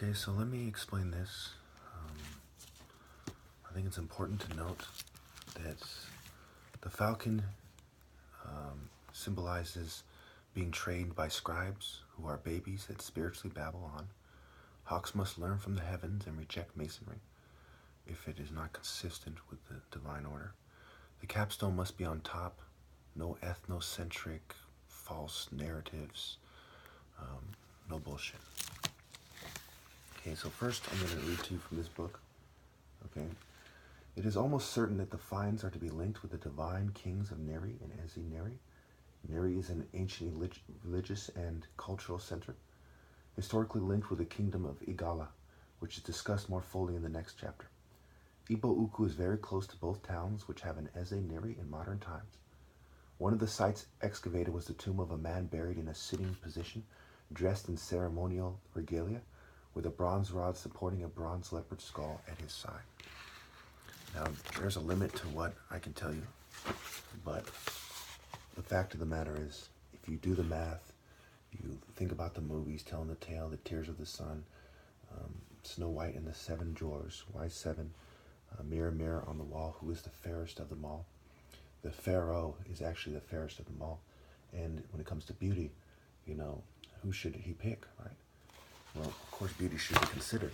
Okay, so let me explain this. I think it's important to note that the falcon symbolizes being trained by scribes who are babies that spiritually babble on. Hawks must learn from the heavens and reject masonry if it is not consistent with the divine order. The capstone must be on top. No ethnocentric, false narratives. No bullshit. Okay, so first I'm going to read to you from this book. Okay. It is almost certain that the finds are to be linked with the divine kings of Neri and Ezi Neri. Neri is an ancient religious and cultural center, historically linked with the kingdom of Igala, which is discussed more fully in the next chapter. Igbo Ukwu is very close to both towns, which have an Eze Neri in modern times. One of the sites excavated was the tomb of a man buried in a sitting position, dressed in ceremonial regalia, with a bronze rod supporting a bronze leopard skull at his side. Now, there's a limit to what I can tell you, but the fact of the matter is, if you do the math, you think about the movies, telling the tale, The Tears of the Sun, Snow White and the Seven Dwarfs, why seven? Mirror, mirror on the wall, who is the fairest of them all? The pharaoh is actually the fairest of them all. And when it comes to beauty, you know, who should he pick, right? Well, of course, beauty should be considered.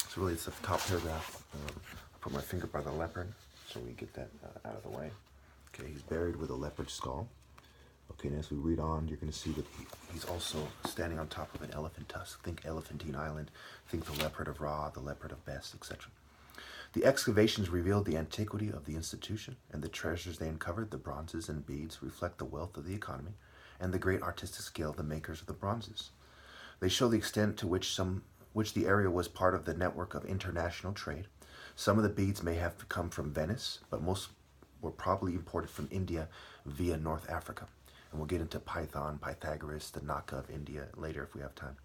So really, it's the top paragraph. I'll put my finger by the leopard, so we get that out of the way. Okay, he's buried with a leopard skull. Okay, and as we read on, you're going to see that he's also standing on top of an elephant tusk. Think Elephantine Island. Think the leopard of Ra, the leopard of Bes, etc. The excavations revealed the antiquity of the institution, and the treasures they uncovered, the bronzes and beads, reflect the wealth of the economy and the great artistic skill of the makers of the bronzes. They show the extent to which the area was part of the network of international trade. Some of the beads may have come from Venice, but most were probably imported from India via North Africa. And we'll get into Python, Pythagoras, the Naka of India later if we have time.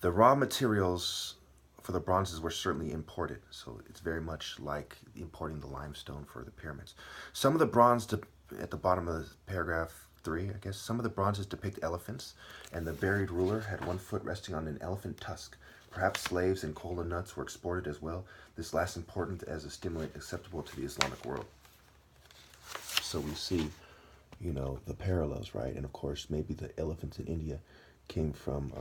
The raw materials for the bronzes were certainly imported, so it's very much like importing the limestone for the pyramids. Some of the bronze, at the bottom of the paragraph 3, I guess, some of the bronzes depict elephants, and the buried ruler had one foot resting on an elephant tusk. Perhaps slaves and cola nuts were exported as well, this last important as a stimulant acceptable to the Islamic world. So we see, you know, the parallels, right? And of course, maybe the elephants in India came from,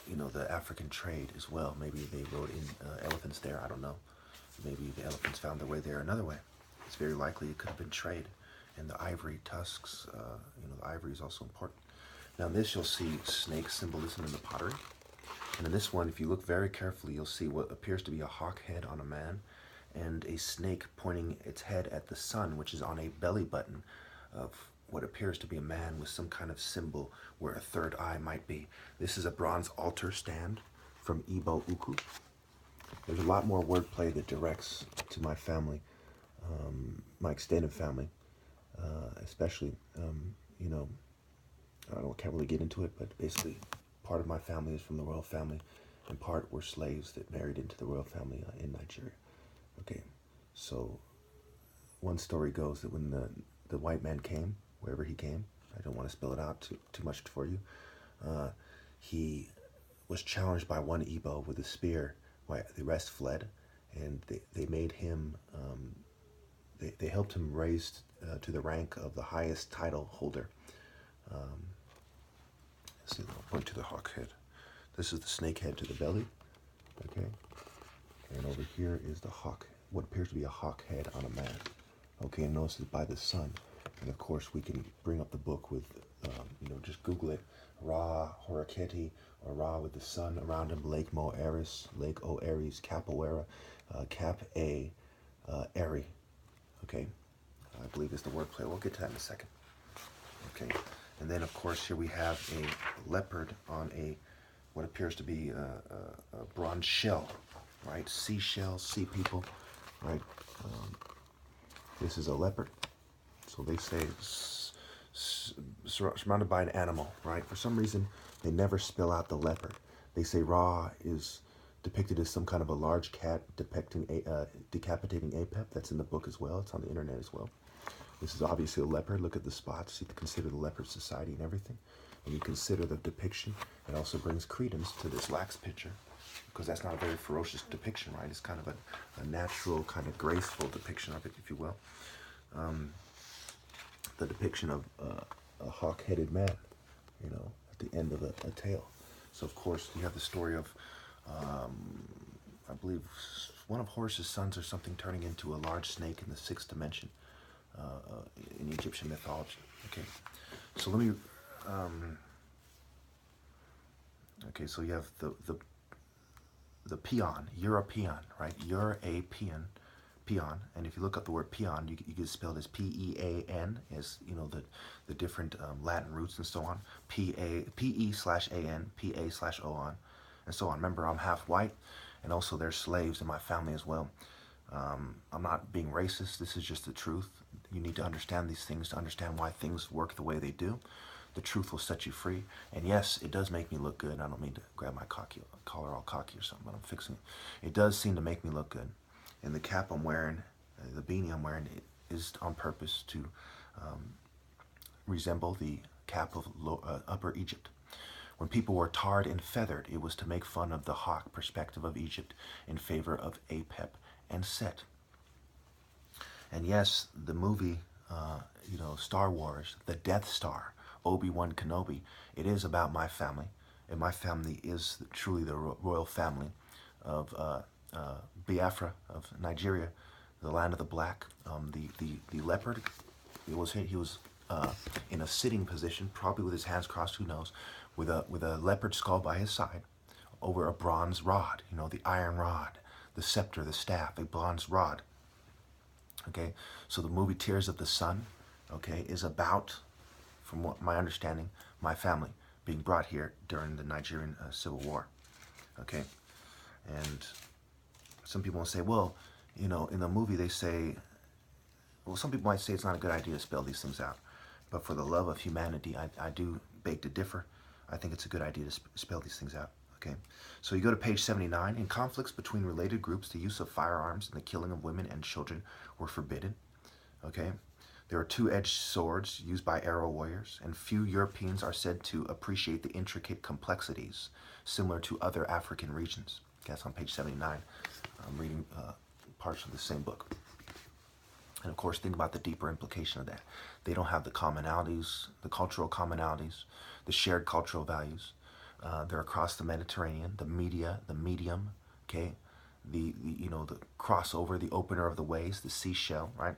you know, the African trade as well. Maybe they rode in elephants there, I don't know. Maybe the elephants found their way there another way. It's very likely it could have been trade. And the ivory tusks, you know, the ivory is also important. Now in this, you'll see snake symbolism in the pottery. And in this one, if you look very carefully, you'll see what appears to be a hawk head on a man and a snake pointing its head at the sun, which is on a belly button of what appears to be a man with some kind of symbol where a third eye might be. This is a bronze altar stand from Igbo Ukwu. There's a lot more wordplay that directs to my family, my extended family, especially, you know, I don't know, can't really get into it, but basically part of my family is from the royal family, and part were slaves that married into the royal family in Nigeria. Okay, so one story goes that when the white man came, wherever he came, I don't want to spell it out too much for you, he was challenged by one Igbo with a spear while the rest fled, and they made him, they helped him raise to the rank of the highest title holder. See, I'll point to the hawk head. This is the snake head to the belly, okay? And over here is the hawk, what appears to be a hawk head on a man. Okay, and notice it's by the sun. And of course, we can bring up the book with, you know, just Google it. Ra Horaketi, or Ra with the sun around him, Lake Mo Aris, Lake O Aries, Capoeira, Cap A, Eri. Okay, I believe is the wordplay. We'll get to that in a second. Okay, and then of course here we have a leopard on a, what appears to be a bronze shell, right? Seashells, sea people, right? This is a leopard. So they say surrounded by an animal, right? For some reason, they never spell out the leopard. They say Ra is depicted as some kind of a large cat depicting decapitating Apep. That's in the book as well. It's on the internet as well. This is obviously a leopard. Look at the spots. You consider the leopard society and everything. when you consider the depiction, it also brings credence to this lax picture, because that's not a very ferocious depiction, right? It's kind of a natural, kind of graceful depiction of it, if you will. The depiction of a hawk-headed man, you know, at the end of a tale. So, of course, you have the story of, I believe, one of Horus's sons or something turning into a large snake in the 6th dimension in Egyptian mythology. Okay, so let me. Okay, so you have the peon. You're a peon, right? You're a peon. Peon, and if you look up the word peon, you get spelled as P-E-A-N, as you know the different Latin roots and so on. P-E/A-N, P-A/O-N, and so on. Remember, I'm half white, and also there's slaves in my family as well. I'm not being racist. This is just the truth. You need to understand these things to understand why things work the way they do. The truth will set you free. And yes, it does make me look good. I don't mean to grab my collar all cocky or something, but I'm fixing it. It does seem to make me look good. And the cap I'm wearing, the beanie I'm wearing, is on purpose to resemble the cap of Upper Egypt. When people were tarred and feathered, it was to make fun of the hawk perspective of Egypt in favor of Apep and Set. And yes, the movie, you know, Star Wars, the Death Star, Obi-Wan Kenobi, it is about my family. And my family is truly the royal family of Biafra, of Nigeria, the land of the black. The leopard, he was in a sitting position, probably with his hands crossed, who knows, with a leopard skull by his side, over a bronze rod, you know, the iron rod, the scepter, the staff, a bronze rod. Okay, so the movie Tears of the Sun, okay, is about, from what my understanding, my family being brought here during the Nigerian Civil War. Okay, and some people will say, well, you know, in the movie they say, well, some people might say it's not a good idea to spell these things out, but for the love of humanity, I do beg to differ. I think it's a good idea to spell these things out. Okay, so you go to page 79. In conflicts between related groups, the use of firearms and the killing of women and children were forbidden. Okay, there are two-edged swords used by arrow warriors, and few Europeans are said to appreciate the intricate complexities similar to other African regions. Okay, that's on page 79. I'm reading parts of the same book. And of course, think about the deeper implication of that. They don't have the commonalities, the cultural commonalities, the shared cultural values. They're across the Mediterranean, the media, the medium, okay, the you know, the crossover, the opener of the ways, the seashell, right?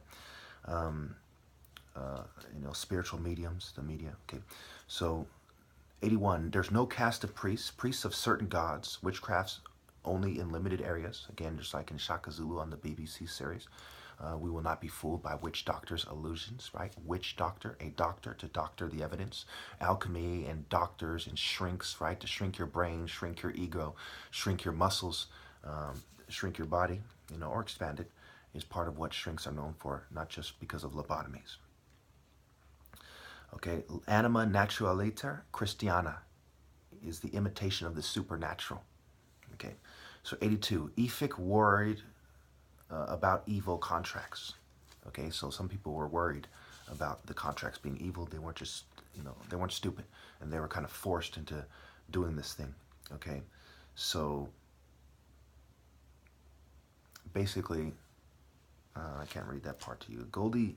You know, spiritual mediums, the media, okay. So 81, there's no caste of priests of certain gods, witchcrafts only in limited areas. Again, just like in Shaka Zulu on the BBC series. We will not be fooled by witch doctors' illusions, right? Witch doctor, a doctor to doctor the evidence. Alchemy and doctors and shrinks, right? To shrink your brain, shrink your ego, shrink your muscles, shrink your body, you know, or expand it, is part of what shrinks are known for, not just because of lobotomies. Okay, anima naturaliter Christiana is the imitation of the supernatural. Okay, so 82, Ephic worried about evil contracts. Okay, so some people were worried about the contracts being evil. They weren't just, you know, they weren't stupid, and they were kind of forced into doing this thing. Okay, so basically, I can't read that part to you. Goldie,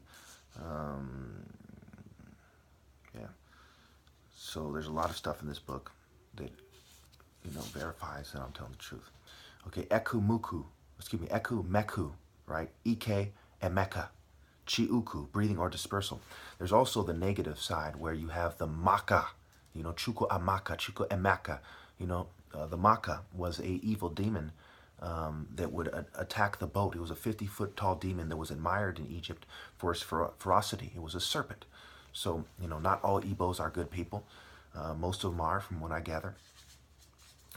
yeah. So there's a lot of stuff in this book that, you know, verifies that I'm telling the truth. Okay, Eku Meku, right? Ike Emeka. Chiuku, breathing or dispersal. There's also the negative side where you have the Maka, you know, Chuko Amaka, Chuko Emaka. You know, the Maka was a evil demon that would attack the boat. It was a 50-foot tall demon that was admired in Egypt for its ferocity. It was a serpent. So, you know, not all Igbos are good people. Most of them are, from what I gather.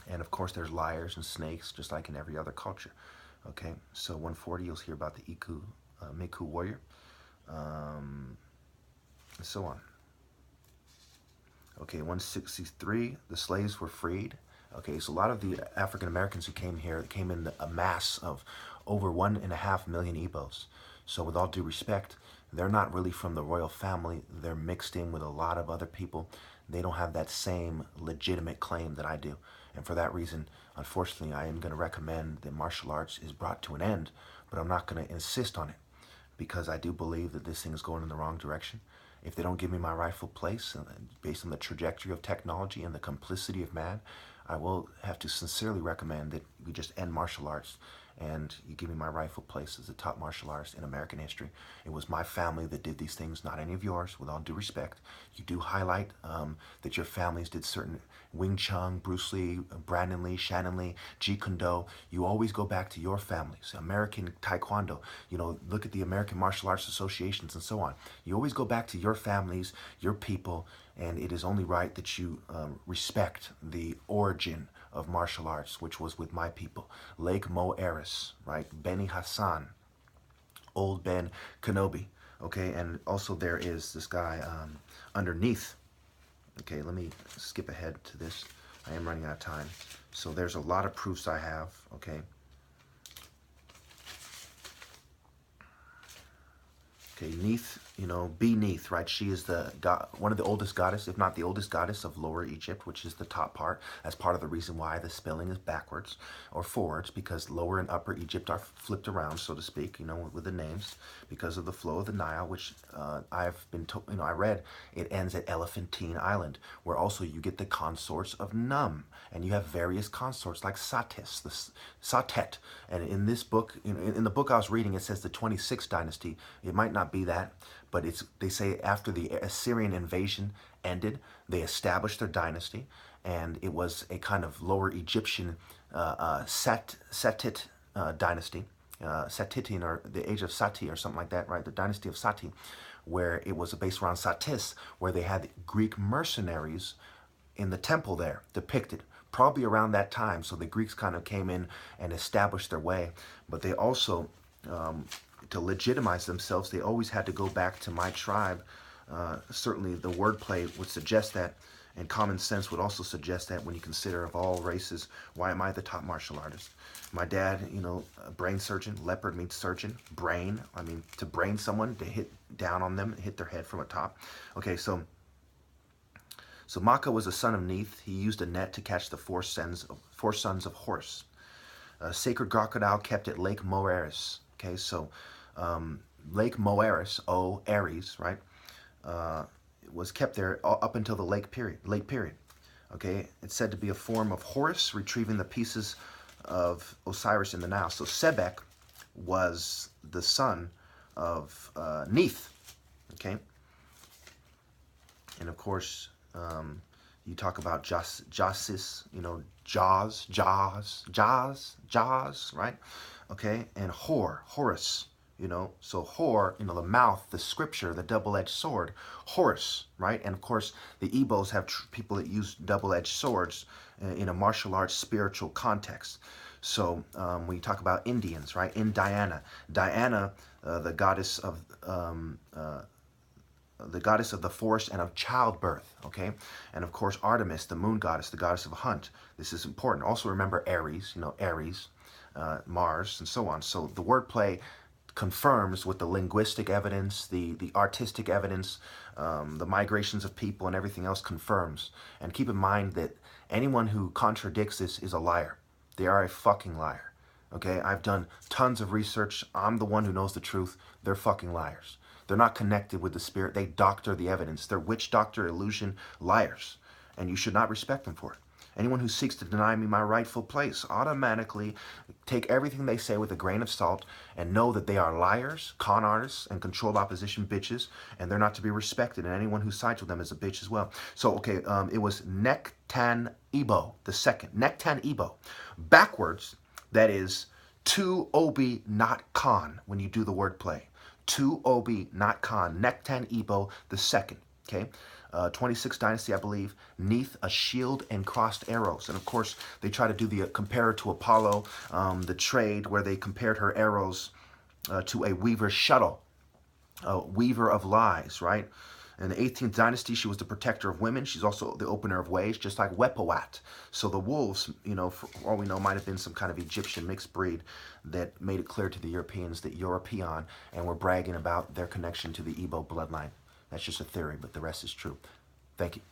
And of course, there's liars and snakes, just like in every other culture. Okay, so 140, you'll hear about the Meku warrior, and so on. Okay, 163, the slaves were freed. Okay, so a lot of the African Americans who came here came in a mass of over 1.5 million Igbos. So with all due respect, they're not really from the royal family. They're mixed in with a lot of other people, they don't have that same legitimate claim that I do. And for that reason, unfortunately, I am going to recommend that martial arts is brought to an end, but I'm not going to insist on it, because I do believe that this thing is going in the wrong direction. If they don't give me my rightful place, based on the trajectory of technology and the complicity of man, I will have to sincerely recommend that we just end martial arts and you give me my rightful place as a top martial artist in American history. It was my family that did these things, not any of yours, with all due respect. You do highlight that your families did certain Wing Chun, Bruce Lee, Brandon Lee, Shannon Lee, Jeet Kune Do. You always go back to your families. American Taekwondo, you know, look at the American Martial Arts Associations and so on. You always go back to your families, your people, and it is only right that you respect the origin of martial arts, which was with my people. Lake Mo Eris, right? Beni Hassan, Old Ben Kenobi, okay? And also there is this guy underneath. Okay, let me skip ahead to this. I am running out of time. So there's a lot of proofs I have, okay? Okay, Neith, you know, Neith, right? She is the one of the oldest goddess, if not the oldest goddess of Lower Egypt, which is the top part. That's part of the reason why the spelling is backwards or forwards, because Lower and Upper Egypt are flipped around, so to speak, you know, with the names, because of the flow of the Nile, which I've been told, you know, I read it ends at Elephantine Island, where also you get the consorts of Num, and you have various consorts like Satis, the Satet. And in this book, you know, in the book I was reading, it says the 26th dynasty. It might not be that, but they say after the Assyrian invasion ended, they established their dynasty, and it was a kind of Lower Egyptian Satit dynasty, Satitin, or the age of Sati or something like that, right? The dynasty of Sati, where it was based around Satis, where they had Greek mercenaries in the temple there depicted, probably around that time. So the Greeks kind of came in and established their way, but they also to legitimize themselves, they always had to go back to my tribe. Certainly the wordplay would suggest that, and common sense would also suggest that when you consider of all races, why am I the top martial artist? My dad, you know, a brain surgeon, leopard means surgeon, brain, I mean, to brain someone, to hit down on them, hit their head from atop. Okay, so Maka was a son of Neith. He used a net to catch the four sons of Horus. A sacred crocodile kept at Lake Moeris. Okay, so Lake Moeris, Aries, right, was kept there up until the late period. Okay, it's said to be a form of Horus retrieving the pieces of Osiris in the Nile. So Sebek was the son of Neith. Okay, and of course you talk about Jasis, you know, Jaws, right? Okay, and Horus, you know, so Hor, you know, the mouth, the scripture, the double-edged sword, Horus, right? And of course, the Igbos have people that use double-edged swords in a martial arts spiritual context. So when you talk about Indians, right, in Diana, the goddess of the forest and of childbirth, okay? And of course, Artemis, the moon goddess, the goddess of hunt. This is important. Also remember Aries, you know, Aries, Mars, and so on. So the wordplay confirms with the linguistic evidence, the artistic evidence, the migrations of people and everything else confirms. And keep in mind that anyone who contradicts this is a liar. They are a fucking liar, okay? I've done tons of research. I'm the one who knows the truth. They're fucking liars. They're not connected with the spirit. They doctor the evidence. They're witch doctor, illusion, liars. And you should not respect them for it. Anyone who seeks to deny me my rightful place, automatically take everything they say with a grain of salt and know that they are liars, con artists, and controlled opposition bitches, and they're not to be respected, and anyone who sides with them is a bitch as well. So, okay, it was Nektan Ibo, the second. Nektan Ibo. Backwards, that is, tu obi not Khan, when you do the wordplay. Tu obi not Khan. Nektan Ibo, the second, okay? 26th dynasty, I believe. Neith, a shield and crossed arrows. And of course, they try to do the compare to Apollo, the trade where they compared her arrows to a weaver's shuttle, a weaver of lies, right? In the 18th dynasty, she was the protector of women. She's also the opener of ways, just like Wepawat. So the wolves, you know, for all we know, might have been some kind of Egyptian mixed breed that made it clear to the Europeans that you're a peon, and were bragging about their connection to the Igbo bloodline. That's just a theory, but the rest is true. Thank you.